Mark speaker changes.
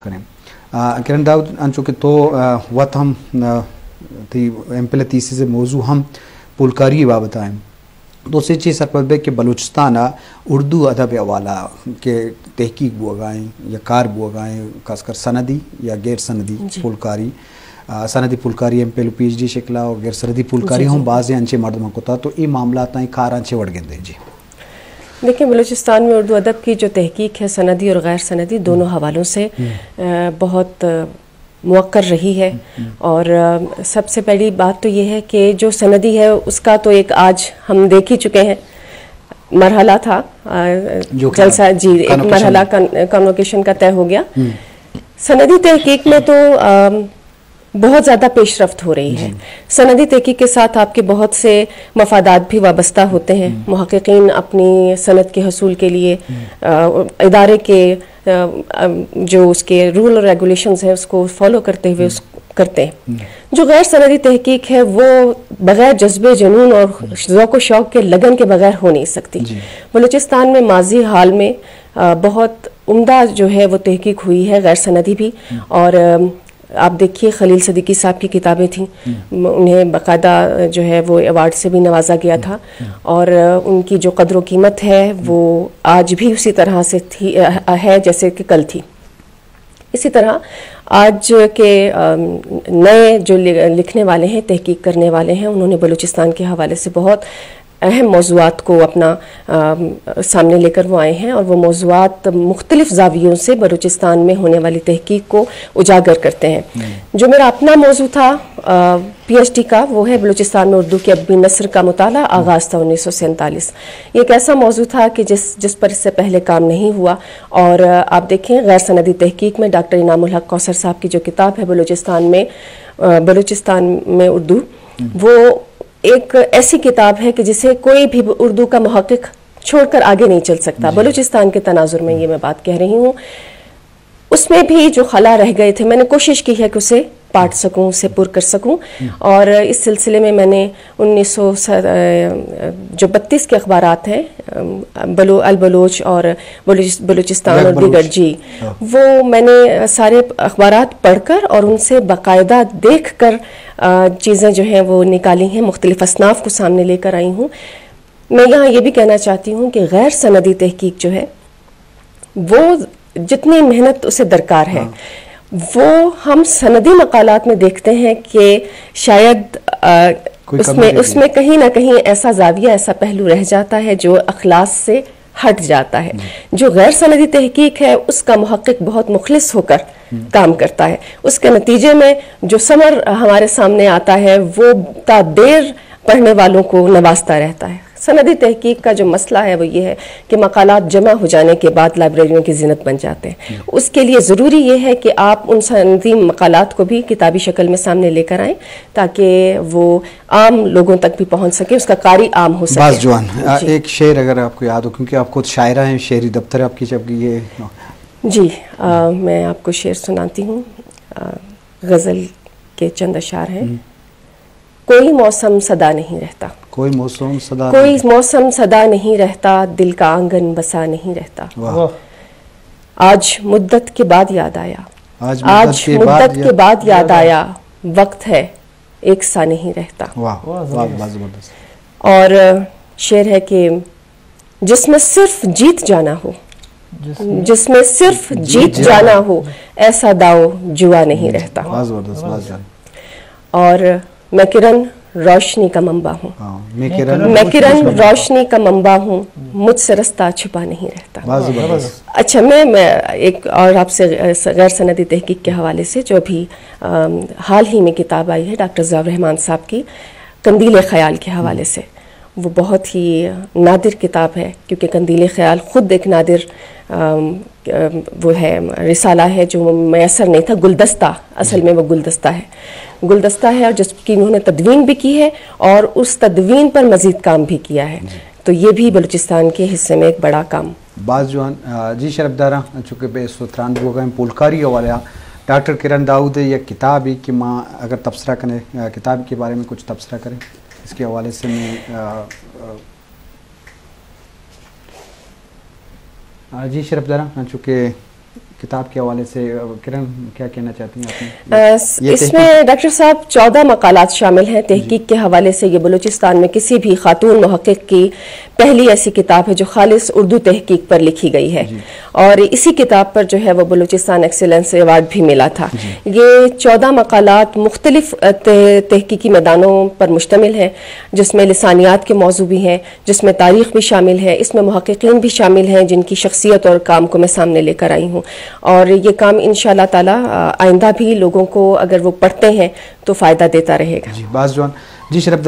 Speaker 1: करें किरण दाऊद चूँकि तो वत हम थी एम तीसरी से मौजू हम पुलकारी बाबत आएँ दूसरी चीज़ सरपद कि बलूचिस्तान उर्दू अदब वाला के तहकीक बोगाएँ या कार बोगाएँ खासकर सनदी या गैर सनदी पुलकारी सनदी पुलकारी एम पहलू PhD शिकला और गैर सनदी पुलकारी हम बाज़ अंचे मर्दमा को था तो ये मामला ताई कार अंचे वड़ गए जी।
Speaker 2: देखिए बलूचिस्तान में उर्दू अदब की जो तहकीक है सनदी और गैर सनदी दोनों हवालों से बहुत मुवक्कर रही है। और सबसे पहली बात तो ये है कि जो सनदी है उसका तो एक आज हम देख ही चुके हैं मरहला था जलसा जी एक मरहला कन्वोकेशन का तय हो गया। सनदी तहकीक में तो बहुत ज़्यादा पेशरफ्त हो रही है। सनदी तहकीक के साथ आपके बहुत से मफादात भी वाबस्ता होते हैं। मुहक्किकीन अपनी सनद के हसूल के लिए इदारे के जो उसके रूल और रेगुलेशंस हैं उसको फॉलो करते हुए करते हैं। जो गैर सनदी तहकीक है वो बगैर जज्बे जुनून और ज़ौक़ शौक़ के लगन के बगैर हो नहीं सकती। बलूचिस्तान में माजी हाल में बहुत उम्दा जो है वो तहकीक हुई है गैर सनदी भी। और आप देखिए खलील सदीकी साहब की किताबें थीं, उन्हें बाकायदा जो है वो अवार्ड से भी नवाजा गया था और उनकी जो कदर कीमत है वो आज भी उसी तरह से थी है जैसे कि कल थी। इसी तरह आज के नए जो लिखने वाले हैं तहकीक करने वाले हैं उन्होंने बलूचिस्तान के हवाले से बहुत अहम मौज़ूआत को अपना सामने लेकर वो आए हैं और वो मौज़ूआत मुख्तलिफ ज़ावियों से बलूचिस्तान में होने वाली तहकीक को उजागर करते हैं। जो मेरा अपना मौजू था PhD का वो है बलूचिस्तान में उर्दू की अदबी नस्र का मुताला आगाज़ था 1947। ये एक ऐसा मौजू था कि जिस पर इससे पहले काम नहीं हुआ। और आप देखें गैर सनदी तहकीक में डॉक्टर इनामुल हक कौसर साहब की जो किताब है बलूचिस्तान में उर्दू, वो एक ऐसी किताब है कि जिसे कोई भी उर्दू का मुहक्किक छोड़कर आगे नहीं चल सकता। बलूचिस्तान के तनाजुर में ये मैं बात कह रही हूँ। उसमें भी जो खला रह गए थे मैंने कोशिश की है कि उसे पाट सकूं, उसे पुर कर सकूं। और इस सिलसिले में मैंने 1932 के अखबारात हैं अल बलोच और बलूचिस्तान और दीगर जी, वो मैंने सारे अखबारात पढ़कर और उनसे बाकायदा देख कर चीज़ें जो हैं वो निकाली हैं, मुख्तलिफ असनाफ को सामने लेकर आई हूँ। मैं यहाँ ये भी कहना चाहती हूँ कि गैर सनदी तहकीक जो है वो जितनी मेहनत उसे दरकार है वो हम सनदी मकालात में देखते हैं कि शायद उसमें कहीं ना कहीं ऐसा जाविया, ऐसा पहलू रह जाता है जो अखलास से हट जाता है। जो गैर सनदी तहकीक है उसका मुहक्किक बहुत मुखलिस होकर काम करता है। उसके नतीजे में जो समर हमारे सामने आता है वो देर पढ़ने वालों को नवाजता रहता है। सनदी तहकीक का जो मसला है वो ये है कि मकालात जमा हो जाने के बाद लाइब्रेरियों की जिनत बन जाते हैं। उसके लिए ज़रूरी ये है कि आप उन सनदी मकालात को भी किताबी शक्ल में सामने लेकर आएँ ताकि वो आम लोगों तक भी पहुँच सके, उसका कारी आम हो सके।
Speaker 1: बाज़ जुआन एक शेर अगर आपको याद हो, क्योंकि आप खुद शायरा हैं, शेरी दफ्तर आपकी जब ये
Speaker 2: जी मैं आपको शेर सुनाती हूँ। गज़ल के चंद अशार हैं। कोई मौसम सदा नहीं रहता,
Speaker 1: कोई मौसम
Speaker 2: सदा नहीं रहता, दिल का आंगन बसा नहीं रहता। आज मुद्दत के बाद याद आया, आज मुद्दत के बाद याद आया, वक्त है एक सा नहीं रहता। और शेर है कि जिसमें सिर्फ जीत जाना हो, जिसमें सिर्फ जीत जाना हो, ऐसा दाव जुआ नहीं रहता। और मैं किरण रोशनी का मंबा हूँ, मैं किरण रोशनी का मंबा हूँ, मुझसे रास्ता छुपा नहीं रहता। अच्छा मैं एक और आपसे गैर सनदी तहकीक के हवाले से जो अभी हाल ही में किताब आई है डॉक्टर ज़ियाउर रहमान साहब की कंदील ख़याल के हवाले से, वो बहुत ही नादिर किताब है क्योंकि कंदील ख़याल ख़ुद एक नादिर वो है रिसाला है जो मैसर नहीं था। गुलदस्ता, असल में वो गुलदस्ता है और जिसकी उन्होंने तदवीन भी की है और उस तदवीन पर मज़ीद काम भी किया है। तो ये भी बलूचिस्तान के हिस्से में एक बड़ा काम।
Speaker 1: बाज़ जुआन जी शरफदारा चूँकि बेसुतरान हो गए पुलकारी वाला डॉक्टर किरण दाऊद ये किताब ही कि माँ अगर तबसरा करें किताब के बारे में कुछ तबसरा करें इसके हवाले से मैं जी शरफदारा चूँकि किताब के हवाले से किरण क्या कहना चाहती हैं आपने?
Speaker 2: इसमें डॉक्टर साहब 14 मकालात शामिल हैं तहकीक के हवाले से। ये बलूचिस्तान में किसी भी खातून मुहक्किक की पहली ऐसी किताब है जो खालिस उर्दू तहकीक पर लिखी गई है, और इसी किताब पर जो है वो बलूचिस्तान एक्सीलेंस अवार्ड भी मिला था। ये 14 मकालात मुख्तलिफ तहकीकी मैदानों पर मुश्तमिल है, जिसमें लिसानियात के मौजू भी हैं, जिसमें तारीख भी शामिल है, इसमें मुहक्किकीन भी शामिल हैं जिनकी शख्सियत और काम को मैं सामने लेकर आई हूँ। और ये काम इंशाअल्लाह ताला आइंदा भी लोगों को अगर वो पढ़ते हैं तो फ़ायदा देता रहेगा।
Speaker 1: जी, बाज़ जवान जी शरफ